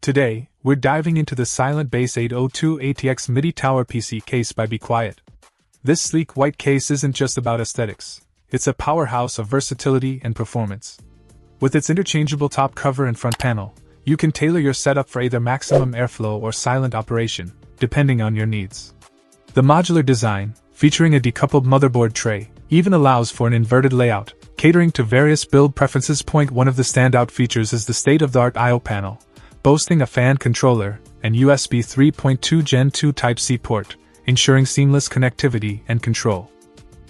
Today, we're diving into the Silent Base 802 ATX MIDI Tower PC case by Be Quiet. This sleek white case isn't just about aesthetics, it's a powerhouse of versatility and performance. With its interchangeable top cover and front panel, you can tailor your setup for either maximum airflow or silent operation, depending on your needs. The modular design, featuring a decoupled motherboard tray, even allows for an inverted layout, catering to various build preferences. One of the standout features is the state-of-the-art I/O panel, boasting a fan controller and USB 3.2 Gen 2 Type-C port, ensuring seamless connectivity and control.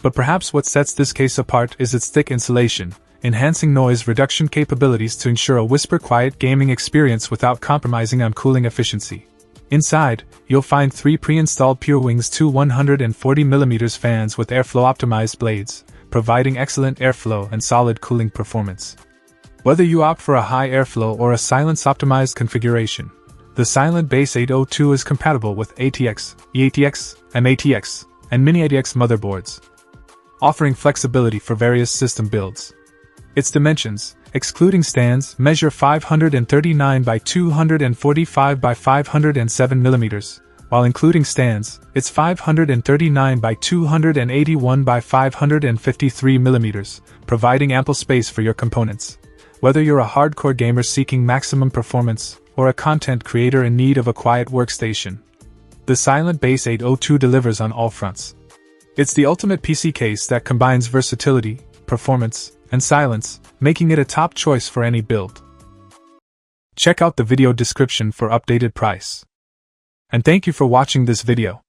But perhaps what sets this case apart is its thick insulation, enhancing noise reduction capabilities to ensure a whisper-quiet gaming experience without compromising on cooling efficiency. Inside, you'll find 3 pre-installed PureWings 2 140mm fans with airflow-optimized blades, providing excellent airflow and solid cooling performance. Whether you opt for a high airflow or a silence-optimized configuration, the Silent Base 802 is compatible with ATX, eATX, MATX, and Mini-ATX motherboards, offering flexibility for various system builds. Its dimensions, excluding stands, measure 539 by 245 by 507 mm, while including stands, it's 539 by 281 by 553 mm, providing ample space for your components. Whether you're a hardcore gamer seeking maximum performance, or a content creator in need of a quiet workstation, the Silent Base 802 delivers on all fronts. It's the ultimate PC case that combines versatility, performance, and silence, making it a top choice for any build. Check out the video description for updated price. And thank you for watching this video.